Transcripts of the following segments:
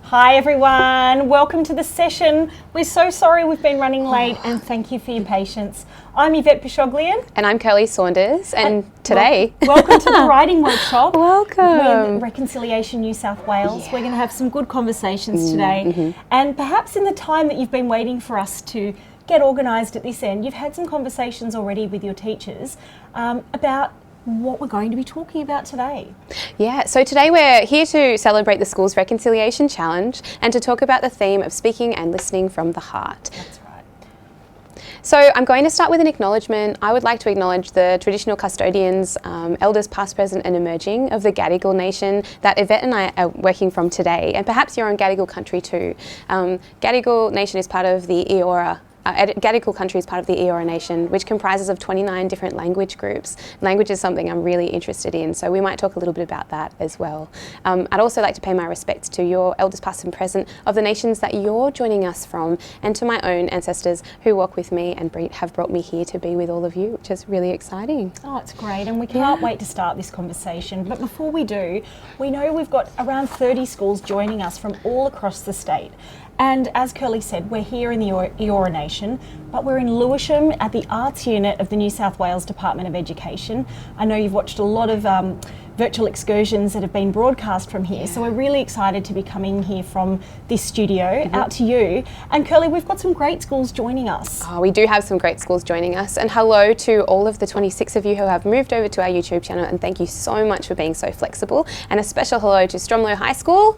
Hi everyone, welcome to the session. We're so sorry we've been running late and thank you for your patience. I'm Yvette Poshoglian. And I'm Kirli Saunders, and today... Welcome to the writing workshop. Welcome. With Reconciliation New South Wales. We're going to have some good conversations today. And perhaps in the time that you've been waiting for us to get organised at this end, you've had some conversations already with your teachers about what we're going to be talking about today. Yeah, so today we're here to celebrate the school's Reconciliation Challenge and to talk about the theme of speaking and listening from the heart. That's right. So I'm going to start with an acknowledgement. I would like to acknowledge the traditional custodians, elders past, present and emerging of the Gadigal Nation that Yvette and I are working from today, and perhaps you're on Gadigal country too. Gadigal Nation is part of the Eora. Gadigal country is part of the Eora Nation, which comprises of 29 different language groups. Language is something I'm really interested in, so we might talk a little bit about that as well. I'd also like to pay my respects to your elders past and present of the nations that you're joining us from, and to my own ancestors who walk with me and have brought me here to be with all of you, which is really exciting. Oh, it's great, and we can't wait to start this conversation. But before we do, we know we've got around 30 schools joining us from all across the state. And as Kirli said, we're here in the Eora Nation, but we're in Lewisham at the Arts Unit of the New South Wales Department of Education. I know you've watched a lot of virtual excursions that have been broadcast from here, so we're really excited to be coming here from this studio out to you. And Kirli, we've got some great schools joining us. Oh, we do have some great schools joining us, and hello to all of the 26 of you who have moved over to our YouTube channel, and thank you so much for being so flexible, and a special hello to Stromlo High School.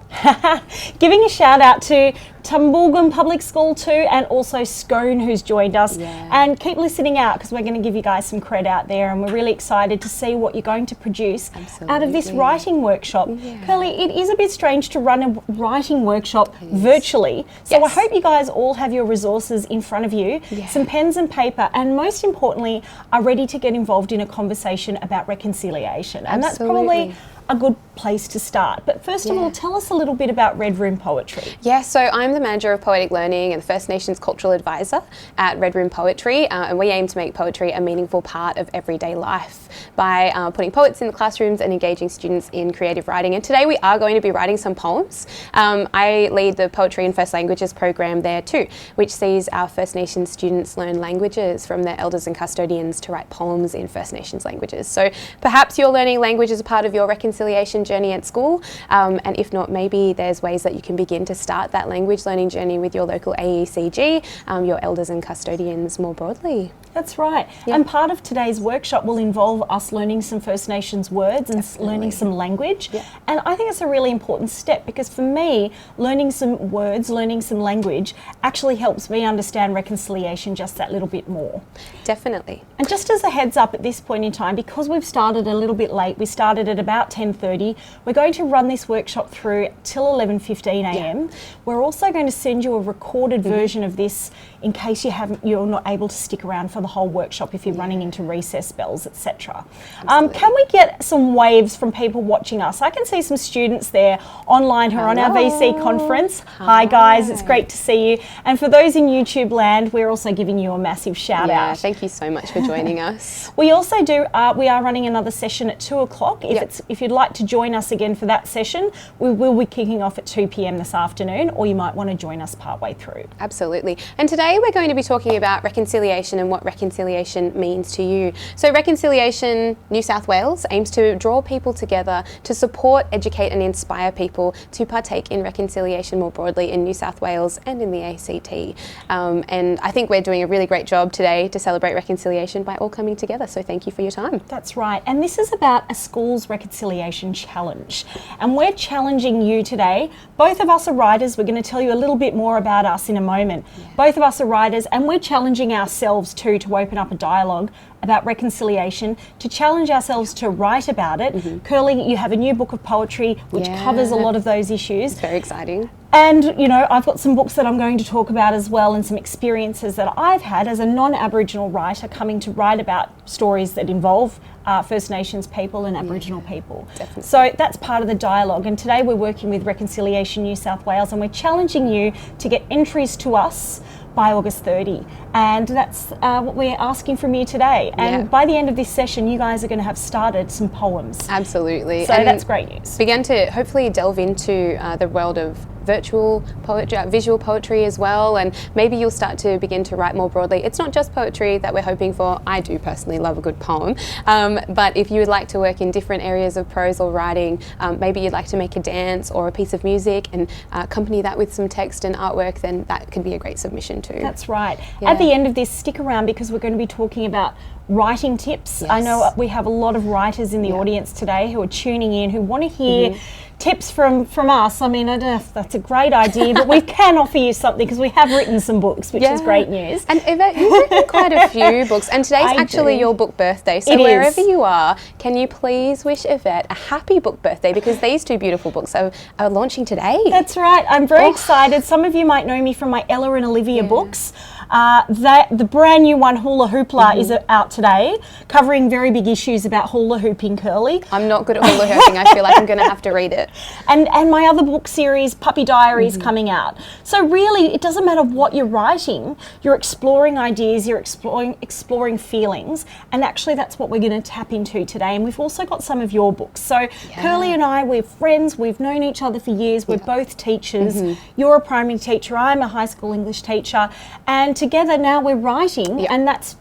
Giving a shout out to Tumbulgum Public School too, and also Scone who's joined us. And keep listening out because we're going to give you guys some cred out there, and we're really excited to see what you're going to produce out of this writing workshop. Kirli, it is a bit strange to run a writing workshop virtually, so I hope you guys all have your resources in front of you, some pens and paper, and most importantly are ready to get involved in a conversation about reconciliation. And that's probably a good place to start. But first of all, tell us a little bit about Red Room Poetry. Yeah, so I'm the Manager of Poetic Learning and the First Nations Cultural Advisor at Red Room Poetry, and we aim to make poetry a meaningful part of everyday life by putting poets in the classrooms and engaging students in creative writing. And today we are going to be writing some poems. I lead the Poetry in First Languages program there too, which sees our First Nations students learn languages from their elders and custodians to write poems in First Nations languages. So perhaps you're learning language as a part of your reconciliation journey at school, and if not, maybe there's ways that you can begin to start that language learning journey with your local AECG, your elders and custodians more broadly. That's right. And part of today's workshop will involve us learning some First Nations words and learning some language. And I think it's a really important step because for me, learning some words, learning some language actually helps me understand reconciliation just that little bit more. Definitely. And just as a heads up at this point in time, because we've started a little bit late, we started at about 10:30, we're going to run this workshop through till 11:15 a.m. We're also going to send you a recorded version of this in case you're not able to stick around for the whole workshop if you're running into recess bells, etc. Can we get some waves from people watching us? I can see some students there online who are on our VC conference. Hi guys, it's great to see you. And for those in YouTube land, we're also giving you a massive shout out. Thank you so much for joining us. We also do, we are running another session at 2 o'clock. If you'd like to join us again for that session, we will be kicking off at 2 p.m. this afternoon, or you might want to join us partway through. Absolutely. And today we're going to be talking about reconciliation and what reconciliation means to you. So Reconciliation New South Wales aims to draw people together to support, educate and inspire people to partake in reconciliation more broadly in New South Wales and in the ACT. And I think we're doing a really great job today to celebrate reconciliation by all coming together. So thank you for your time. That's right. And this is about a school's reconciliation challenge. And we're challenging you today. Both of us are writers. We're going to tell you a little bit more about us in a moment. Both of us are writers, and we're challenging ourselves too to open up a dialogue about reconciliation, to challenge ourselves to write about it. Kirli, you have a new book of poetry which covers a lot of those issues. It's very exciting. And, you know, I've got some books that I'm going to talk about as well, and some experiences that I've had as a non-Aboriginal writer coming to write about stories that involve First Nations people and Aboriginal people. Definitely. So that's part of the dialogue. And today we're working with Reconciliation New South Wales, and we're challenging you to get entries to us by August 30. And that's what we're asking from you today. And by the end of this session, you guys are going to have started some poems. Absolutely. So and that's great news. Begin to hopefully delve into the world of virtual poetry, visual poetry as well, and maybe you'll start to begin to write more broadly. It's not just poetry that we're hoping for. I do personally love a good poem, but if you would like to work in different areas of prose or writing, maybe you'd like to make a dance or a piece of music and accompany that with some text and artwork, then that could be a great submission too. That's right. At the end of this, stick around because we're going to be talking about writing tips. I know we have a lot of writers in the audience today who are tuning in, who want to hear tips from us. I mean, I don't know if that's a great idea, but we can offer you something because we have written some books, which is great news. And Yvette, you've written quite a few books, and today's actually your book birthday. So wherever you are, can you please wish Yvette a happy book birthday, because these two beautiful books are launching today. That's right. I'm very excited. Some of you might know me from my Ella and Olivia books. The brand new one, Hula Hoopla, is out today, covering very big issues about hula hooping, Kirli. I'm not good at hula hooping. I feel like I'm going to have to read it. And my other book series, Puppy Diaries, coming out. So really, it doesn't matter what you're writing. You're exploring ideas, you're exploring feelings, and actually that's what we're going to tap into today. And we've also got some of your books. So Kirli and I, we're friends. We've known each other for years. We're both teachers. You're a primary teacher. I'm a high school English teacher. And together now we're writing, and that's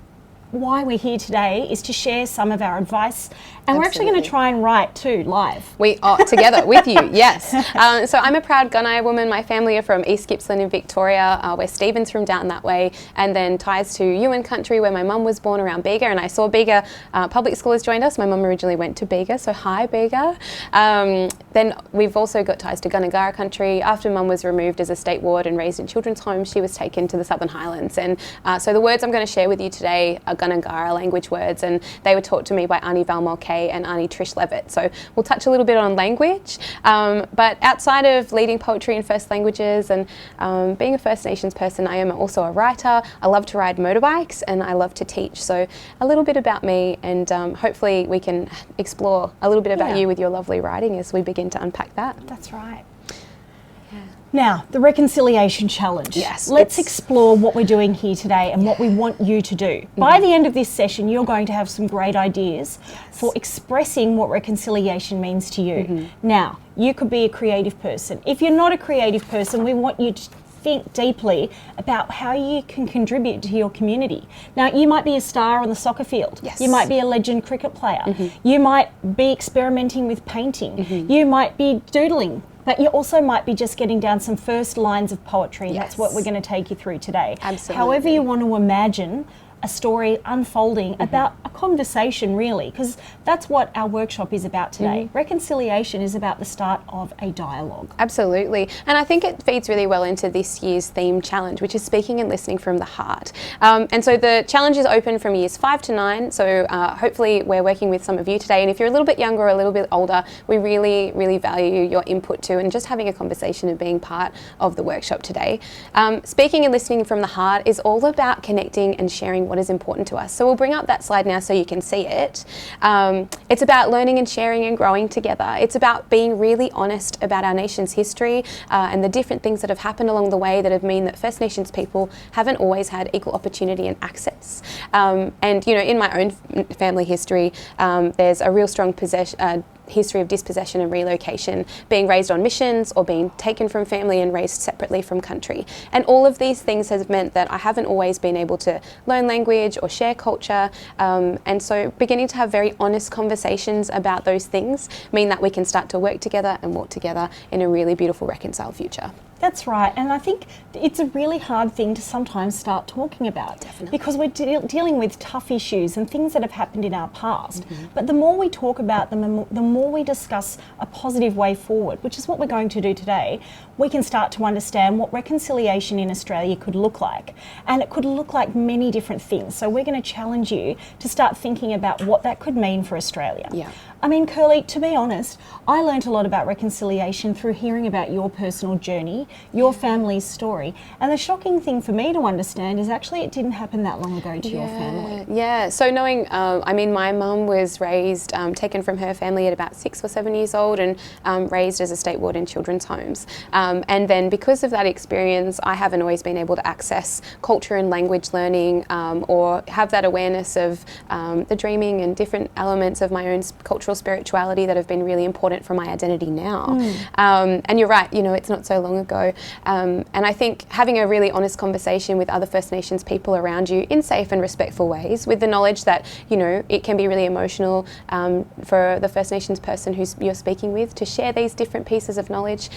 why we're here today, is to share some of our advice. And we're actually going to try and write too, live. We are together with you, yes. So I'm a proud Gunai woman. My family are from East Gippsland in Victoria, where Stephen's from down that way, and then ties to Yuin country, where my mum was born, around Bega. And I saw Bega Public School has joined us. My mum originally went to Bega, so hi Bega. Then we've also got ties to Gunai country. After mum was removed as a state ward and raised in children's homes, she was taken to the Southern Highlands. And so the words I'm going to share with you today are Gunai language words, and they were taught to me by Auntie Val Mulcahy and Auntie Trish Levitt. So we'll touch a little bit on language, but outside of leading poetry in First Languages and being a First Nations person, I am also a writer. I love to ride motorbikes and I love to teach. So a little bit about me, and hopefully we can explore a little bit about you with your lovely writing as we begin to unpack that. That's right. Now, the Reconciliation Challenge. Yes. Let's explore what we're doing here today and what we want you to do. By the end of this session, you're going to have some great ideas for expressing what reconciliation means to you. Now, you could be a creative person. If you're not a creative person, we want you to think deeply about how you can contribute to your community. Now, you might be a star on the soccer field. You might be a legend cricket player. You might be experimenting with painting. You might be doodling. But you also might be just getting down some first lines of poetry, and that's what we're going to take you through today. Absolutely. However you want to imagine a story unfolding about a conversation, really, because that's what our workshop is about today. Reconciliation is about the start of a dialogue. Absolutely, and I think it feeds really well into this year's theme challenge, which is speaking and listening from the heart. And so the challenge is open from years 5 to 9, so hopefully we're working with some of you today, and if you're a little bit younger or a little bit older, we really, really value your input too, and just having a conversation and being part of the workshop today. Speaking and listening from the heart is all about connecting and sharing what is important to us. So we'll bring up that slide now so you can see it. It's about learning and sharing and growing together. It's about being really honest about our nation's history and the different things that have happened along the way that have meant that First Nations people haven't always had equal opportunity and access. And you know, in my own family history, there's a real strong history of dispossession and relocation, being raised on missions or being taken from family and raised separately from country. And all of these things have meant that I haven't always been able to learn language or share culture. And so beginning to have very honest conversations about those things mean that we can start to work together and walk together in a really beautiful, reconciled future. That's right, and I think it's a really hard thing to sometimes start talking about. Definitely. Because we're dealing with tough issues and things that have happened in our past. But the more we talk about them and the more we discuss a positive way forward, which is what we're going to do today, we can start to understand what reconciliation in Australia could look like. And it could look like many different things. So we're going to challenge you to start thinking about what that could mean for Australia. I mean, Kirli, to be honest, I learnt a lot about reconciliation through hearing about your personal journey your family's story. And the shocking thing for me to understand is actually it didn't happen that long ago to your family. Yeah, so knowing, I mean, my mum was raised, taken from her family at about 6 or 7 years old and raised as a state ward in children's homes. And then because of that experience, I haven't always been able to access culture and language learning or have that awareness of the dreaming and different elements of my own cultural spirituality that have been really important for my identity now. And you're right, you know, it's not so long ago. And I think having a really honest conversation with other First Nations people around you in safe and respectful ways, with the knowledge that, you know, it can be really emotional for the First Nations person who you're speaking with to share these different pieces of knowledge.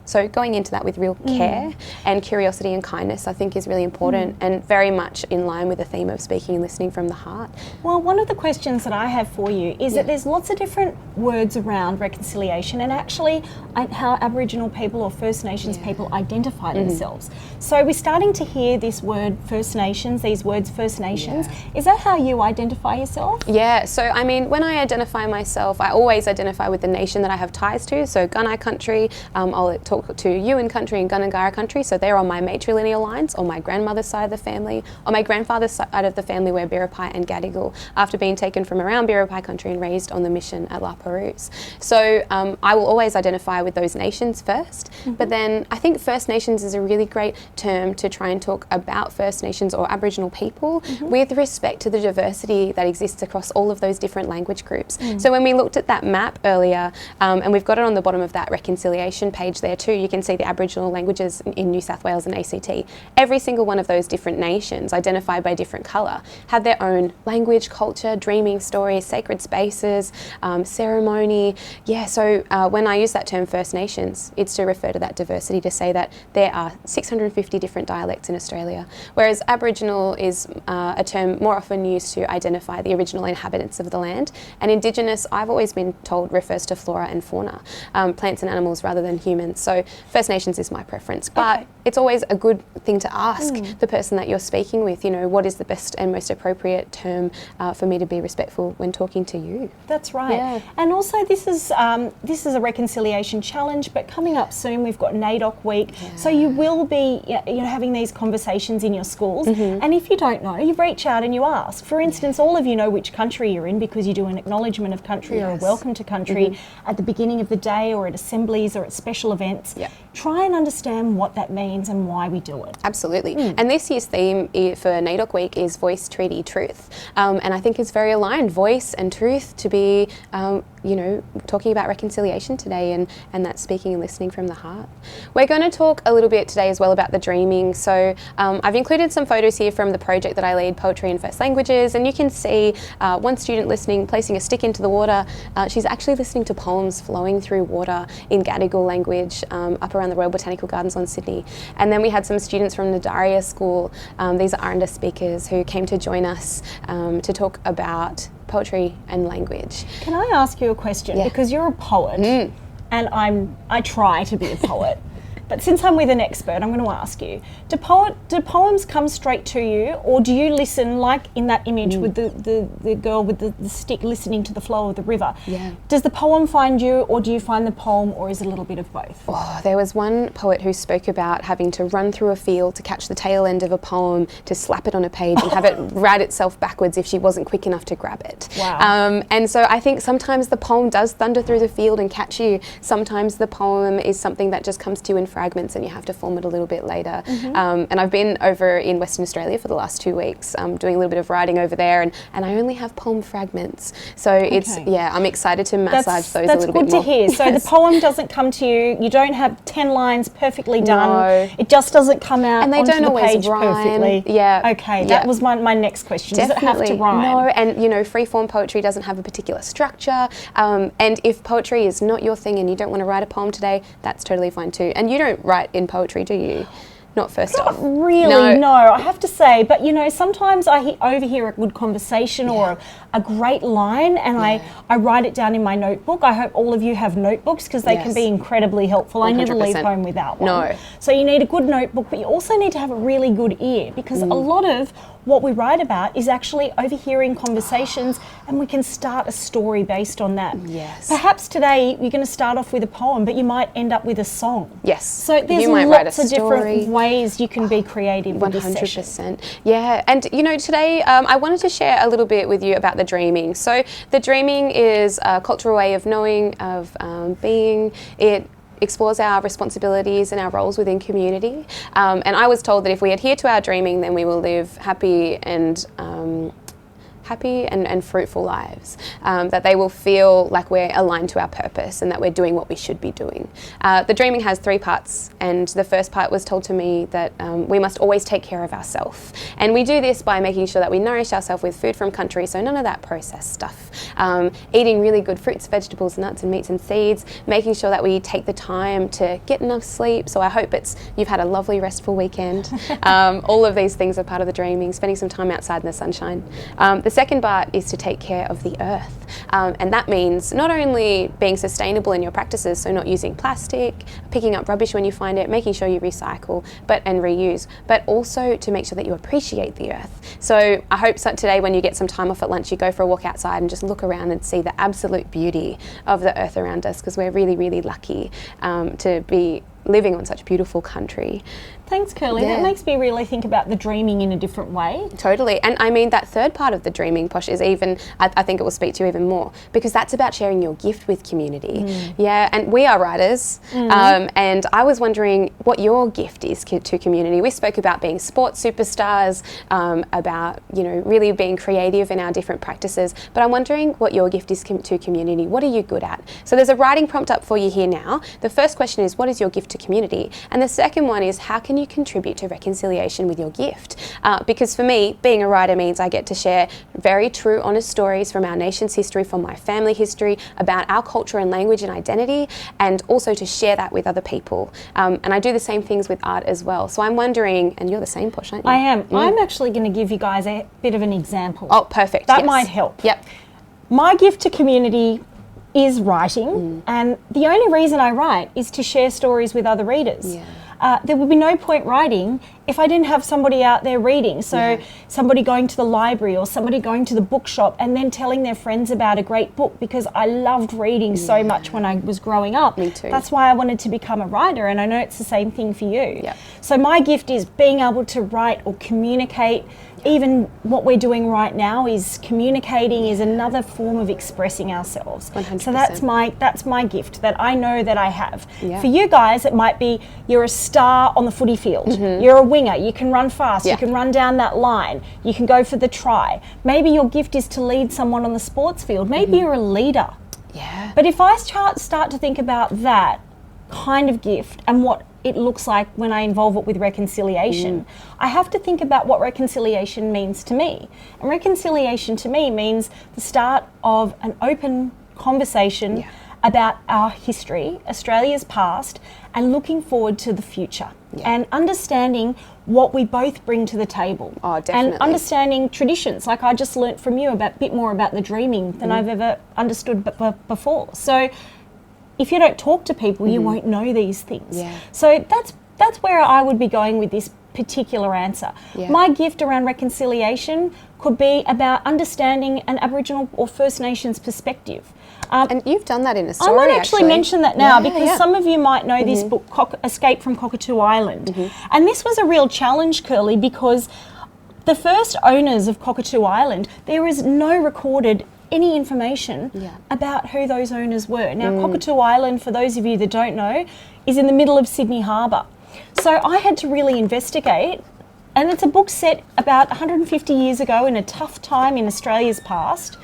So going into that with real care and curiosity and kindness, I think is really important and very much in line with the theme of speaking and listening from the heart. Well, one of the questions that I have for you is that there's lots of different words around reconciliation and actually how Aboriginal people or First Nations people identify themselves. So we're starting to hear this word First Nations, these words First Nations. Is that how you identify yourself? Yeah, so I mean, when I identify myself, I always identify with the nation that I have ties to. So Gunai country, I'll talk to Yuin country and Gunai country. So they're on my matrilineal lines, on my grandmother's side of the family. On my grandfather's side of the family, we're Biripi and Gadigal, after being taken from around Biripi country and raised on the mission at La Perouse. So I will always identify with those nations first, but then I think First Nations is a really great term to try and talk about First Nations or Aboriginal people with respect to the diversity that exists across all of those different language groups. So when we looked at that map earlier, and we've got it on the bottom of that reconciliation page there too, you can see the Aboriginal languages in New South Wales and ACT. Every single one of those different nations, identified by different colour, have their own language, culture, dreaming stories, sacred spaces, ceremony. Yeah, so when I use that term First Nations, it's to refer to that diversity, to say that there are 650 different dialects in Australia, whereas Aboriginal is a term more often used to identify the original inhabitants of the land, and Indigenous, I've always been told, refers to flora and fauna, plants and animals rather than humans. So First Nations is my preference, but it's always a good thing to ask the person that you're speaking with, you know, what is the best and most appropriate term for me to be respectful when talking to you. That's right. And also this is a reconciliation challenge, but coming up soon we've got NAIDOC week, so you will be having these conversations in your schools, and if you don't know, you reach out and you ask. For instance, all of you know which country you're in because you do an acknowledgement of country or a welcome to country at the beginning of the day or at assemblies or at special events. Try and understand what that means and why we do it. Absolutely. And this year's theme for NAIDOC week is Voice, Treaty, Truth, and I think it's very aligned, voice and truth, to be talking about reconciliation today and that speaking and listening from the heart. We're going to talk a little bit today as well about the dreaming. So I've included some photos here from the project that I lead, Poetry in First Languages, and you can see one student listening, placing a stick into the water. She's actually listening to poems flowing through water in Gadigal language up around the Royal Botanical Gardens on Sydney. And then we had some students from Nadaria School, these are Aranda speakers, who came to join us to talk about poetry and language. Can I ask you a question? Because you're a poet, and I try to be a poet. But since I'm with an expert, I'm going to ask you, do poems come straight to you, or do you listen, like in that image with the girl with the stick listening to the flow of the river? Does the poem find you, or do you find the poem, or is it a little bit of both? Oh, there was one poet who spoke about having to run through a field to catch the tail end of a poem, to slap it on a page and have it write itself backwards if she wasn't quick enough to grab it. Wow. And so I think sometimes the poem does thunder through the field and catch you. Sometimes the poem is something that just comes to you in fragments and you have to form it a little bit later. And I've been over in Western Australia for the last 2 weeks doing a little bit of writing over there, and I only have poem fragments. So it's, I'm excited to massage those a little bit more. That's good to hear. So the poem doesn't come to you, you don't have 10 lines perfectly done. No. It just doesn't come out and they onto don't the always page rhyme. perfectly. Okay, that was my next question. Definitely. Does it have to rhyme? No, and free form poetry doesn't have a particular structure. And if poetry is not your thing and you don't want to write a poem today, that's totally fine too. And you don't write in poetry, do you? Not first off. Not really, no, I have to say. But, sometimes I overhear a good conversation or a great line, and I write it down in my notebook. I hope all of you have notebooks because they can be incredibly helpful. 100%. I never leave home without one. No. So you need a good notebook, but you also need to have a really good ear, because a lot of what we write about is actually overhearing conversations, and we can start a story based on that. Yes. Perhaps today you're going to start off with a poem, but you might end up with a song. Yes. So there's you might write lots a of story. different ways you can be creative with this session. 100%. Yeah, and you know, today I wanted to share a little bit with you about the dreaming. So the dreaming is a cultural way of knowing, of being. It explores our responsibilities and our roles within community. And I was told that if we adhere to our dreaming, then we will live happy and fruitful lives, that they will feel like we're aligned to our purpose and that we're doing what we should be doing. The dreaming has 3 parts, and the first part was told to me that we must always take care of ourselves. And we do this by making sure that we nourish ourselves with food from country, so none of that processed stuff. Eating really good fruits, vegetables, nuts and meats and seeds, making sure that we take the time to get enough sleep. So I hope you've had a lovely restful weekend. All of these things are part of the dreaming, spending some time outside in the sunshine. The second part is to take care of the earth, and that means not only being sustainable in your practices, so not using plastic, picking up rubbish when you find it, making sure you recycle and reuse, but also to make sure that you appreciate the earth. So I hope today when you get some time off at lunch, you go for a walk outside and just look around and see the absolute beauty of the earth around us, because we're really, really lucky to be living on such beautiful country. Thanks, Kirli. Yeah. That makes me really think about the dreaming in a different way. Totally. And I mean, that third part of the dreaming, Posh, is even, I think it will speak to you even more, because that's about sharing your gift with community. Yeah, and we are writers, and I was wondering what your gift is to community. We spoke about being sports superstars, about, you know, really being creative in our different practices, but I'm wondering what your gift is to community. What are you good at? So there's a writing prompt up for you here now. The first question is, what is your gift to community? And the second one is, how can you contribute to reconciliation with your gift? Because for me, being a writer means I get to share very true, honest stories from our nation's history, from my family history, about our culture and language and identity, and also to share that with other people. And I do the same things with art as well. So I'm wondering, and you're the same, Posh, aren't you? I am. I'm actually going to give you guys a bit of an example. Oh, perfect. That yes. might help. Yep. My gift to community is writing, and the only reason I write is to share stories with other readers. Yeah. There would be no point writing if I didn't have somebody out there reading. So somebody going to the library or somebody going to the bookshop and then telling their friends about a great book, because I loved reading so much when I was growing up. Me too. That's why I wanted to become a writer, and I know it's the same thing for you. Yep. So my gift is being able to write or communicate. Even what we're doing right now is communicating, is another form of expressing ourselves. 100%. So that's my gift that I know that I have. Yeah. For you guys, it might be you're a star on the footy field. You're a winger. You can run fast. You can run down that line. You can go for the try. Maybe your gift is to lead someone on the sports field. Maybe you're a leader. Yeah. But if I start to think about that kind of gift and what it looks like when I involve it with reconciliation, I have to think about what reconciliation means to me. And reconciliation to me means the start of an open conversation about our history, Australia's past, and looking forward to the future. And understanding what we both bring to the table. Oh, definitely. And understanding traditions, like I just learnt from you a bit more about the dreaming than I've ever understood before. So if you don't talk to people, you won't know these things. Yeah. So that's where I would be going with this particular answer. Yeah. My gift around reconciliation could be about understanding an Aboriginal or First Nations perspective. And you've done that in a story, I might actually mention that now because some of you might know this book, Escape from Cockatoo Island. And this was a real challenge, Kirli, because the first owners of Cockatoo Island, there is no recorded any information about who those owners were. Now, Cockatoo Island, for those of you that don't know, is in the middle of Sydney Harbour. So I had to really investigate, and it's a book set about 150 years ago in a tough time in Australia's past,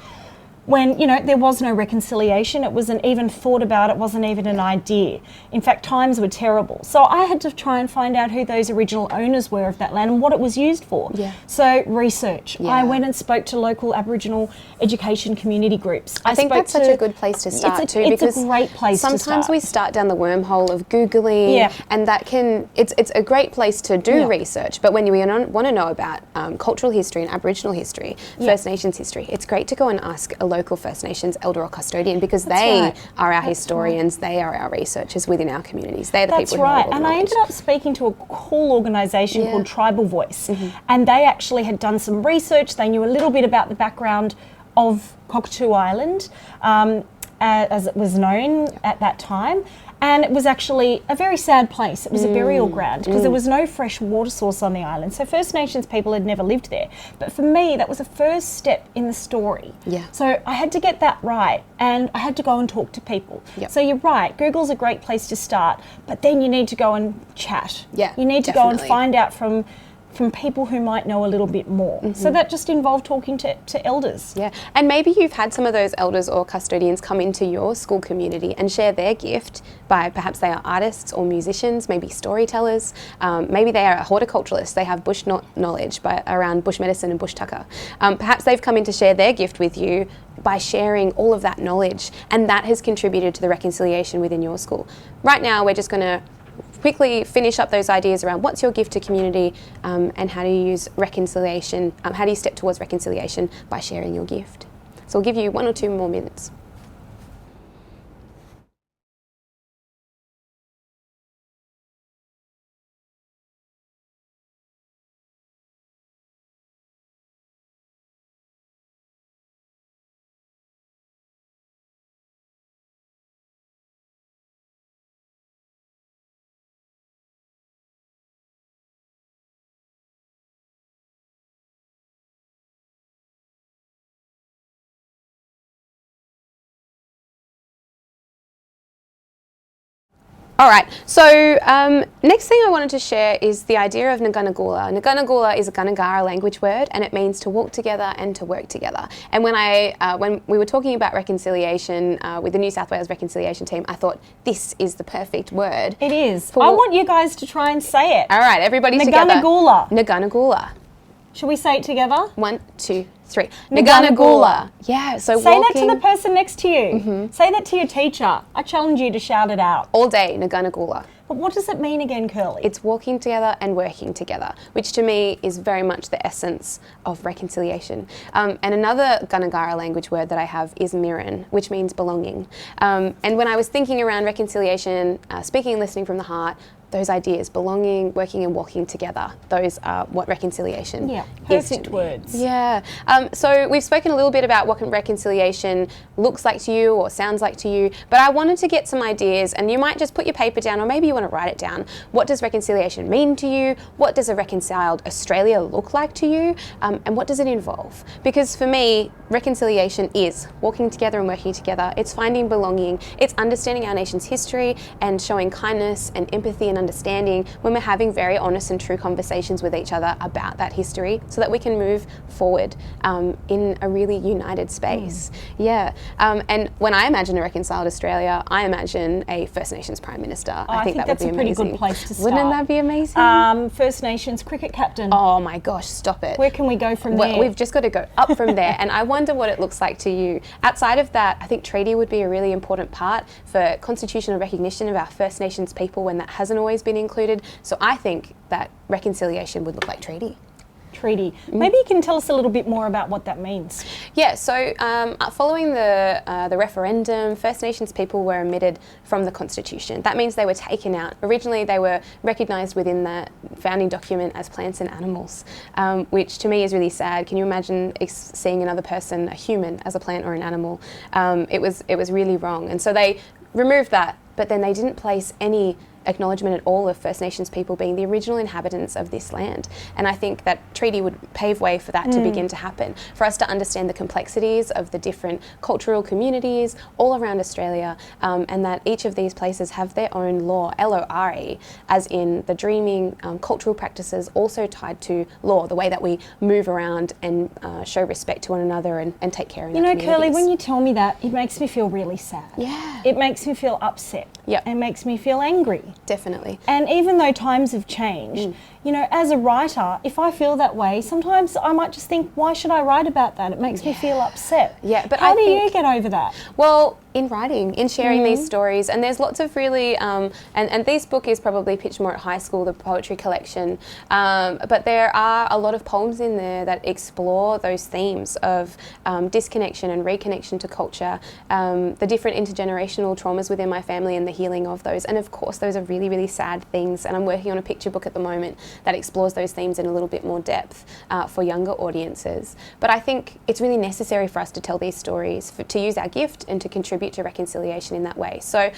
when, you know, there was no reconciliation. It wasn't even thought about. It wasn't even an idea. In fact, times were terrible. So I had to try and find out who those original owners were of that land and what it was used for. So research. I went and spoke to local Aboriginal education community groups. I think that's such a good place to start too, because because it's a great place to start. Sometimes we start down the wormhole of Googling, and that can, it's a great place to do research, but when you want to know about cultural history and Aboriginal history, First Nations history, it's great to go and ask a local local First Nations elder or custodian, because they are our historians, they are our researchers within our communities. They're the people who know all the And knowledge. I ended up speaking to a cool organisation called Tribal Voice, and they actually had done some research. They knew a little bit about the background of Cockatoo Island, as it was known at that time. And it was actually a very sad place. It was a burial ground because there was no fresh water source on the island. So First Nations people had never lived there. But for me, that was the first step in the story. Yeah. So I had to get that right, and I had to go and talk to people. Yep. So you're right, Google's a great place to start, but then you need to go and chat. Yeah, you need to go and find out from people who might know a little bit more. So that just involved talking to elders. Yeah, and maybe you've had some of those elders or custodians come into your school community and share their gift by perhaps they are artists or musicians, maybe storytellers, maybe they are a horticulturalist, they have bush knowledge around bush medicine and bush tucker. Perhaps they've come in to share their gift with you by sharing all of that knowledge, and that has contributed to the reconciliation within your school. Right now, we're just going to quickly finish up those ideas around what's your gift to community, and how do you use reconciliation, how do you step towards reconciliation by sharing your gift. So we'll give you 1 or 2 more minutes. All right, so next thing I wanted to share is the idea of Nagunagula. Nagunagula is a Gunai language word, and it means to walk together and to work together. And when we were talking about reconciliation with the New South Wales reconciliation team, I thought this is the perfect word. It is. I want you guys to try and say it. All right, everybody together. Nagunagula. Nagunagula. Shall we say it together? 1, 2, 3. Nagunagula. Yeah, so say that to the person next to you. Say that to your teacher. I challenge you to shout it out. All day, Nagunagula. But what does it mean again, Kirli? It's walking together and working together, which to me is very much the essence of reconciliation. And another Gunai language word that I have is miran, which means belonging. And when I was thinking around reconciliation, speaking and listening from the heart, those ideas, belonging, working and walking together, those are what reconciliation is. Perfect words. Yeah. So we've spoken a little bit about what reconciliation looks like to you or sounds like to you, but I wanted to get some ideas, and you might just put your paper down, or maybe you want to write it down. What does reconciliation mean to you? What does a reconciled Australia look like to you? And what does it involve? Because for me, reconciliation is walking together and working together. It's finding belonging. It's understanding our nation's history and showing kindness and empathy and understanding when we're having very honest and true conversations with each other about that history, so that we can move forward in a really united space. Yeah. And when I imagine a reconciled Australia, I imagine a First Nations Prime Minister. I think that that's would be a pretty amazing. good place to start. Wouldn't that be amazing? First Nations cricket captain. Oh my gosh, stop it. Where can we go from there? We've just got to go up from there, and I wonder what it looks like to you. Outside of that, I think treaty would be a really important part for constitutional recognition of our First Nations people when that hasn't always been included. So I think that reconciliation would look like treaty. Treaty. Maybe you can tell us a little bit more about what that means. Yeah, so following the referendum, First Nations people were omitted from the Constitution. That means they were taken out. Originally, they were recognised within the founding document as plants and animals, which to me is really sad. Can you imagine seeing another person, a human, as a plant or an animal? It was really wrong, and so they removed that. But then they didn't place any acknowledgement at all of First Nations people being the original inhabitants of this land. And I think that treaty would pave way for that to begin to happen, for us to understand the complexities of the different cultural communities all around Australia, and that each of these places have their own law, L-O-R-E, as in the dreaming, cultural practices also tied to law, the way that we move around and show respect to one another and take care of our communities. Kirli, when you tell me that, it makes me feel really sad. Yeah. It makes me feel upset. Yep. It makes me feel angry. Definitely. And even though times have changed, you know, as a writer, if I feel that way, sometimes I might just think, why should I write about that? It makes me feel upset. Yeah, but How do you get over that? Well, in writing, in sharing these stories. And there's lots of really, and this book is probably pitched more at high school, the poetry collection, but there are a lot of poems in there that explore those themes of disconnection and reconnection to culture, the different intergenerational traumas within my family and the healing of those. And of course, those are really, really sad things. And I'm working on a picture book at the moment that explores those themes in a little bit more depth for younger audiences. But I think it's really necessary for us to tell these stories, to use our gift and to contribute to reconciliation in that way. So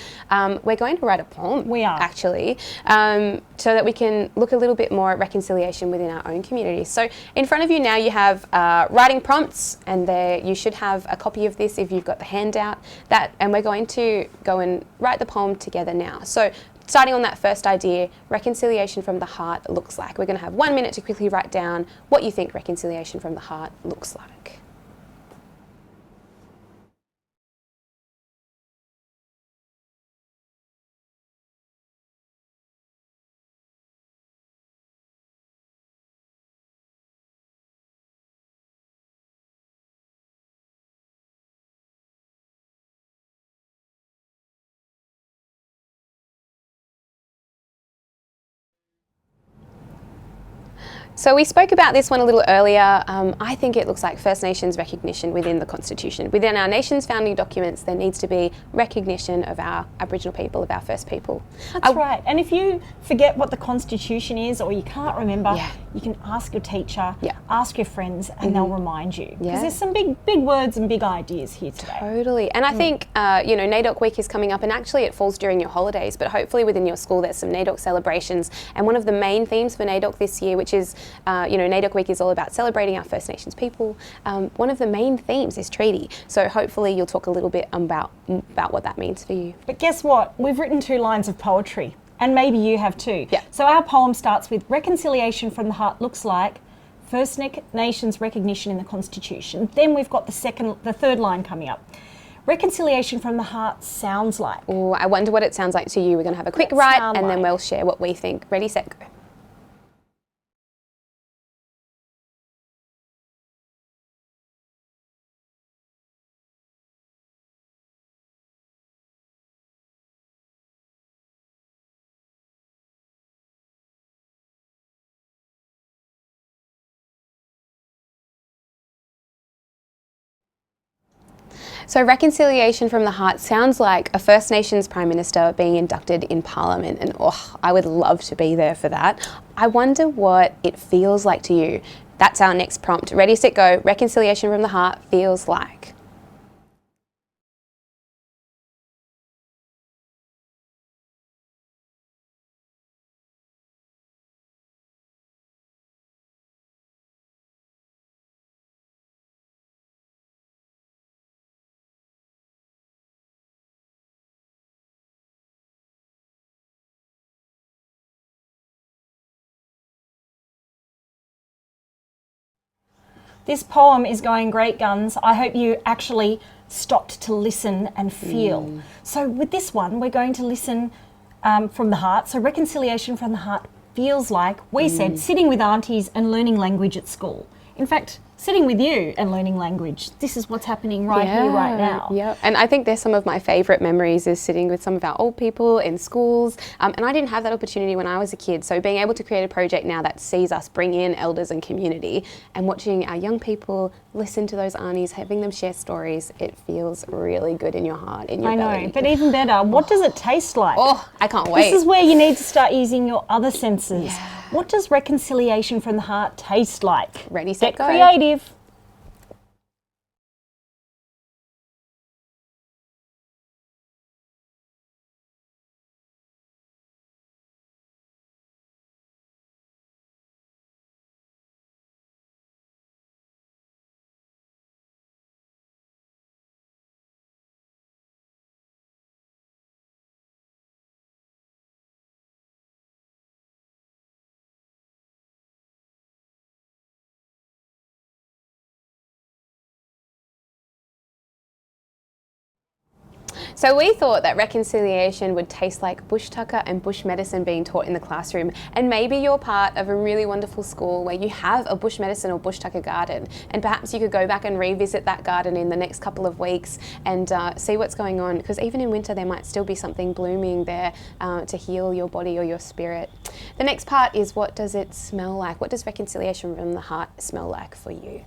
we're going to write a poem. We are. Actually, so that we can look a little bit more at reconciliation within our own community. So in front of you now you have writing prompts, and there you should have a copy of this if you've got the handout. And we're going to go and write the poem together now. So starting on that first idea, reconciliation from the heart looks like. We're going to have 1 minute to quickly write down what you think reconciliation from the heart looks like. So we spoke about this one a little earlier. I think it looks like First Nations recognition within the Constitution. Within our nation's founding documents, there needs to be recognition of our Aboriginal people, of our First people. That's right. And if you forget what the Constitution is, or you can't remember, you can ask your teacher, ask your friends, and they'll remind you. Because there's some big words and big ideas here today. Totally. And I think, you know, NAIDOC week is coming up, and actually it falls during your holidays, but hopefully within your school there's some NAIDOC celebrations. And one of the main themes for NAIDOC this year, which is, you know, NAIDOC week is all about celebrating our First Nations people. One of the main themes is treaty. So hopefully you'll talk a little bit about what that means for you. But guess what? We've written 2 lines of poetry, and maybe you have too. Yeah. So our poem starts with reconciliation from the heart looks like First Nations recognition in the Constitution. Then we've got the third line coming up. Reconciliation from the heart sounds like. Oh, I wonder what it sounds like to you. We're going to have a quick write, and then we'll share what we think. Ready, set, go. So reconciliation from the heart sounds like a First Nations Prime Minister being inducted in Parliament, and I would love to be there for that. I wonder what it feels like to you. That's our next prompt. Ready, set, go. Reconciliation from the heart feels like. This poem is going great guns. I hope you actually stopped to listen and feel. So with this one, we're going to listen from the heart. So reconciliation from the heart feels like, we said, sitting with aunties and learning language at school. In fact, sitting with you and learning language. This is what's happening right here, right now. Yeah, and I think they're some of my favourite memories, is sitting with some of our old people in schools. And I didn't have that opportunity when I was a kid. So being able to create a project now that sees us bring in elders and community, and watching our young people listen to those aunties, having them share stories, it feels really good in your heart, in your belly. I know, but even better, what does it taste like? Oh, I can't wait. This is where you need to start using your other senses. What does reconciliation from the heart taste like? Ready, set, go. Get creative. So we thought that reconciliation would taste like bush tucker and bush medicine being taught in the classroom, and maybe you're part of a really wonderful school where you have a bush medicine or bush tucker garden, and perhaps you could go back and revisit that garden in the next couple of weeks and see what's going on, because even in winter there might still be something blooming there to heal your body or your spirit. The next part is, what does it smell like? What does reconciliation from the heart smell like for you?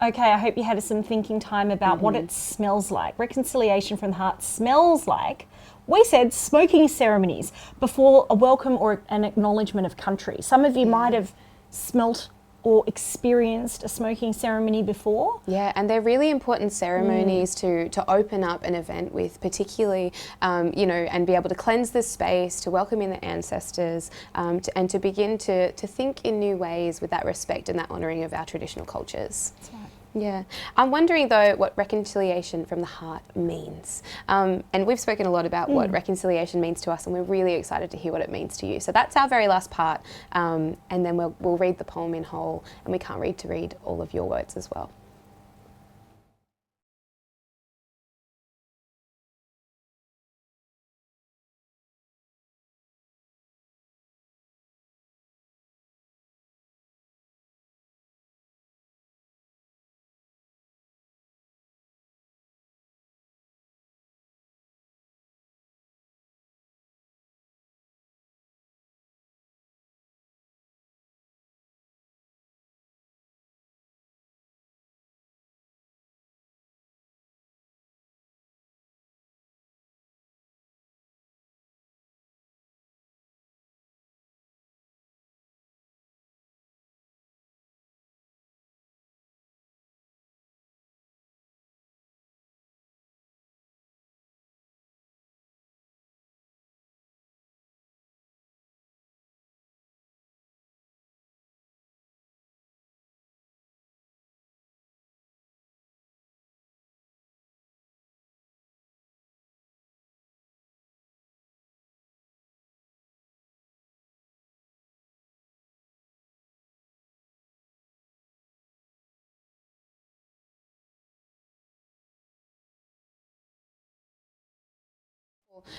Okay, I hope you had some thinking time about what it smells like. Reconciliation from the heart smells like, we said, smoking ceremonies before a welcome or an acknowledgement of country. Some of you might have smelt or experienced a smoking ceremony before. Yeah, and they're really important ceremonies to open up an event with, particularly, you know, and be able to cleanse the space, to welcome in the ancestors, and to begin to think in new ways with that respect and that honouring of our traditional cultures. That's right. Yeah. I'm wondering though what reconciliation from the heart means. And we've spoken a lot about what reconciliation means to us, and we're really excited to hear what it means to you. So that's our very last part, and then we'll read the poem in whole, and we can't read all of your words as well.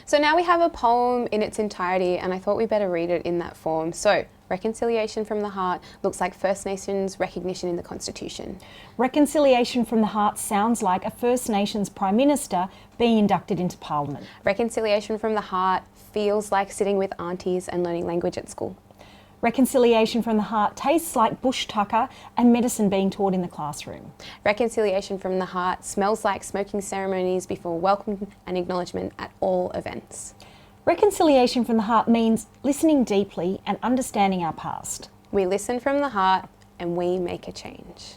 So now we have a poem in its entirety, and I thought we better read it in that form. So, reconciliation from the heart looks like First Nations recognition in the Constitution. Reconciliation from the heart sounds like a First Nations Prime Minister being inducted into Parliament. Reconciliation from the heart feels like sitting with aunties and learning language at school. Reconciliation from the heart tastes like bush tucker and medicine being taught in the classroom. Reconciliation from the heart smells like smoking ceremonies before welcome and acknowledgement at all events. Reconciliation from the heart means listening deeply and understanding our past. We listen from the heart and we make a change.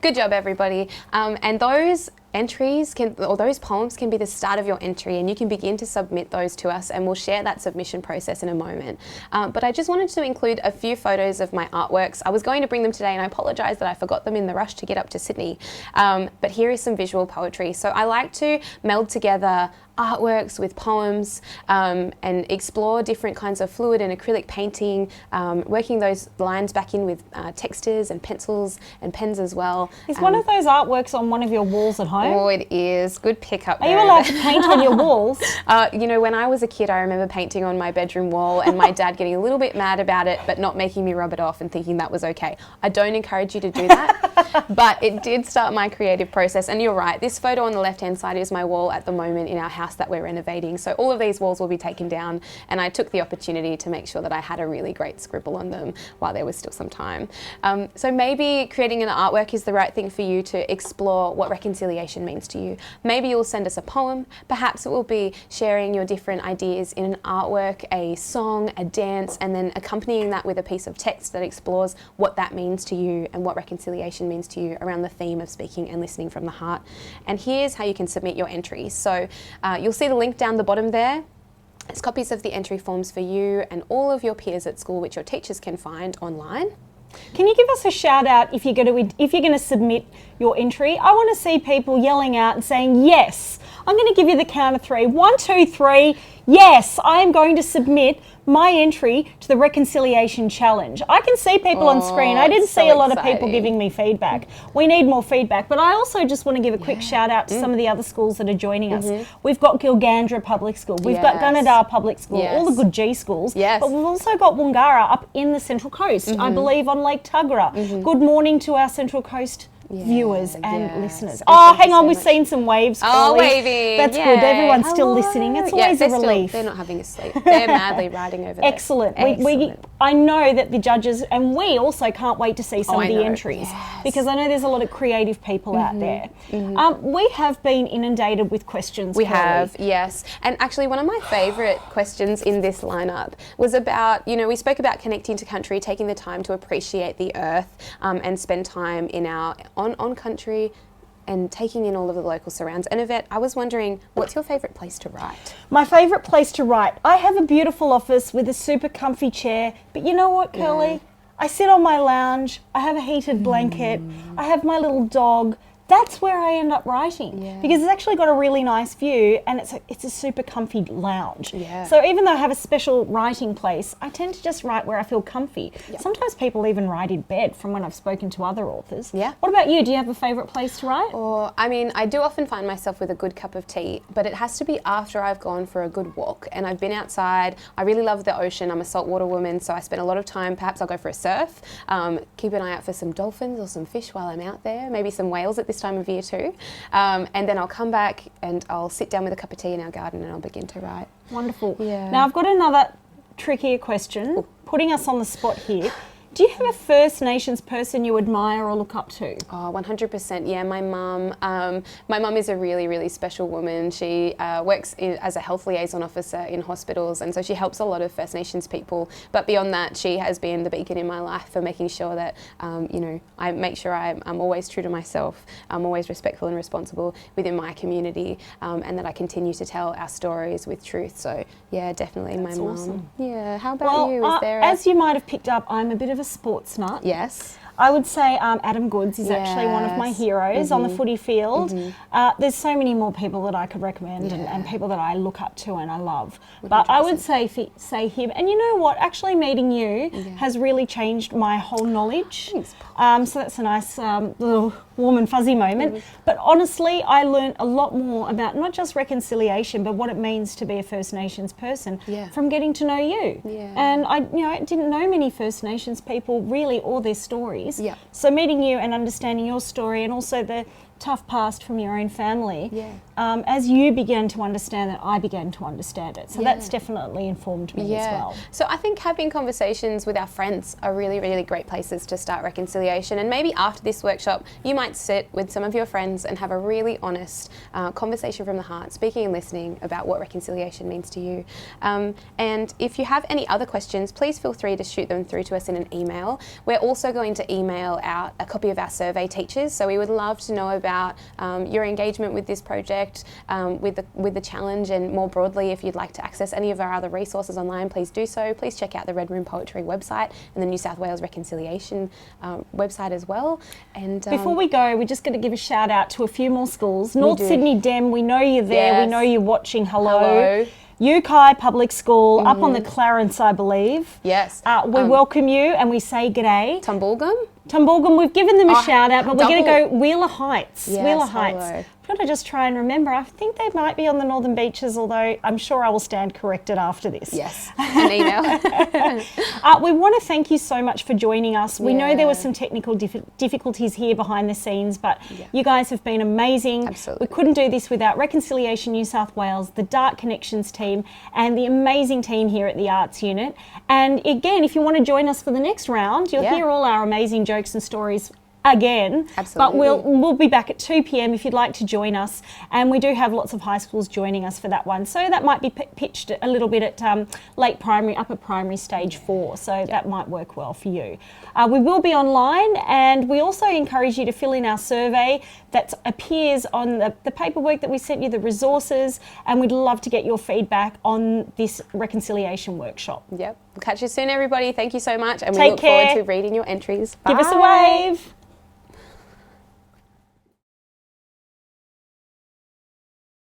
Good job, everybody. And those entries or those poems can be the start of your entry, and you can begin to submit those to us, and we'll share that submission process in a moment. But I just wanted to include a few photos of my artworks. I was going to bring them today, and I apologise that I forgot them in the rush to get up to Sydney. But here is some visual poetry. So I like to meld together artworks with poems and explore different kinds of fluid and acrylic painting, working those lines back in with textures and pencils and pens as well. Is one of those artworks on one of your walls at home? Oh, it is. Good pickup. Are you allowed to paint on your walls? You know, when I was a kid, I remember painting on my bedroom wall and my dad getting a little bit mad about it, but not making me rub it off and thinking that was okay. I don't encourage you to do that, but it did start my creative process. And you're right, this photo on the left-hand side is my wall at the moment in our house that we're renovating. So all of these walls will be taken down, and I took the opportunity to make sure that I had a really great scribble on them while there was still some time. So maybe creating an artwork is the right thing for you to explore what reconciliation reconciliation means to you. Maybe you'll send us a poem, perhaps it will be sharing your different ideas in an artwork, a song, a dance, and then accompanying that with a piece of text that explores what that means to you and what reconciliation means to you around the theme of speaking and listening from the heart. And here's how you can submit your entries. So you'll see the link down the bottom there. There's copies of the entry forms for you and all of your peers at school, which your teachers can find online. Can you give us a shout out if you're going to submit your entry? I want to see people yelling out and saying, yes. I'm going to give you the count of 3. 1, 2, 3. Yes, I am going to submit my entry to the Reconciliation Challenge. I can see people on screen. I didn't see a lot of people giving me feedback. We need more feedback, but I also just want to give a quick shout out to some of the other schools that are joining us. We've got Gilgandra Public School, we've got Gunai Public School, all the good G schools, but we've also got Woongarra up in the Central Coast, I believe on Lake Tuggerah. Good morning to our Central Coast viewers and listeners. Oh, hang on, we've seen some waves. Oh, waving. That's good. Everyone's still listening. It's always a relief. They're not having a sleep. They're madly riding over there. Excellent. I know that the judges, and we also can't wait to see some of the entries because I know there's a lot of creative people out there. We have been inundated with questions. We Kirli. have, yes. And actually one of my favourite questions in this lineup was about, we spoke about connecting to country, taking the time to appreciate the earth and spend time in our on country and taking in all of the local surrounds. And Yvette, I was wondering, what's your favourite place to write? My favourite place to write? I have a beautiful office with a super comfy chair, but you know what, Kirli? I sit on my lounge, I have a heated blanket, I have my little dog. That's where I end up writing because it's actually got a really nice view and it's a super comfy lounge. So even though I have a special writing place, I tend to just write where I feel comfy. Sometimes people even write in bed from when I've spoken to other authors. What about you? Do you have a favourite place to write? Or, I do often find myself with a good cup of tea, but it has to be after I've gone for a good walk and I've been outside. I really love the ocean. I'm a saltwater woman, so I spend a lot of time, perhaps I'll go for a surf, keep an eye out for some dolphins or some fish while I'm out there, maybe some whales at this time of year too, and then I'll come back and I'll sit down with a cup of tea in our garden and I'll begin to write. Wonderful. Now I've got another trickier question, putting us on the spot here. Do you have a First Nations person you admire or look up to? Oh, 100%. Yeah, my mum. My mum is a really, really special woman. She works as a health liaison officer in hospitals, and so she helps a lot of First Nations people. But beyond that, she has been the beacon in my life for making sure that, I make sure I'm always true to myself. I'm always respectful and responsible within my community, and that I continue to tell our stories with truth. So, yeah, definitely my mum. Awesome. Yeah. How about you? Is there as you might have picked up, I'm a bit of a sports nut. Yes. I would say Adam Goods is actually one of my heroes on the footy field. There's so many more people that I could recommend and people that I look up to and I love. 100%. But I would say him. And you know what? Actually meeting you has really changed my whole knowledge. So that's a nice little warm and fuzzy moment. But honestly, I learned a lot more about not just reconciliation, but what it means to be a First Nations person from getting to know you. And I didn't know many First Nations people really or their stories. So meeting you and understanding your story and also the tough past from your own family, as you began to understand it, I began to understand it. So that's definitely informed me as well. So I think having conversations with our friends are really, really great places to start reconciliation. And maybe after this workshop, you might sit with some of your friends and have a really honest conversation from the heart, speaking and listening about what reconciliation means to you. And if you have any other questions, please feel free to shoot them through to us in an email. We're also going to email out a copy of our survey teachers. So we would love to know about your engagement with this project, with the challenge, and more broadly, if you'd like to access any of our other resources online, please do so. Please check out the Red Room Poetry website and the New South Wales Reconciliation website as well. And before we go, we're just going to give a shout out to a few more schools. North Sydney Dem, we know you're there. We know you're watching. Hello. Yukai Public School, up on the Clarence, I believe. Yes. We welcome you and we say g'day. Tumbulgum, we've given them a shout out, but we're going to go Wheeler Heights. Yes, Wheeler Heights. I've got to just try and remember. I think they might be on the Northern Beaches, although I'm sure I will stand corrected after this. Yes, an email. We want to thank you so much for joining us. We know there were some technical difficulties here behind the scenes, but you guys have been amazing. Absolutely. We couldn't do this without Reconciliation New South Wales, the Dark Connections team, and the amazing team here at the Arts Unit. And again, if you want to join us for the next round, you'll hear all our amazing jokes and stories again. Absolutely. But we'll be back at 2 p.m. if you'd like to join us, and we do have lots of high schools joining us for that one, so that might be pitched a little bit at late primary, upper primary stage 4, so that might work well for you. We will be online, and we also encourage you to fill in our survey that appears on the paperwork that we sent you, the resources, and we'd love to get your feedback on this reconciliation workshop. Yep. We'll catch you soon, everybody. Thank you so much, and we Take look care. forward to reading your entries. Bye. Give us a wave.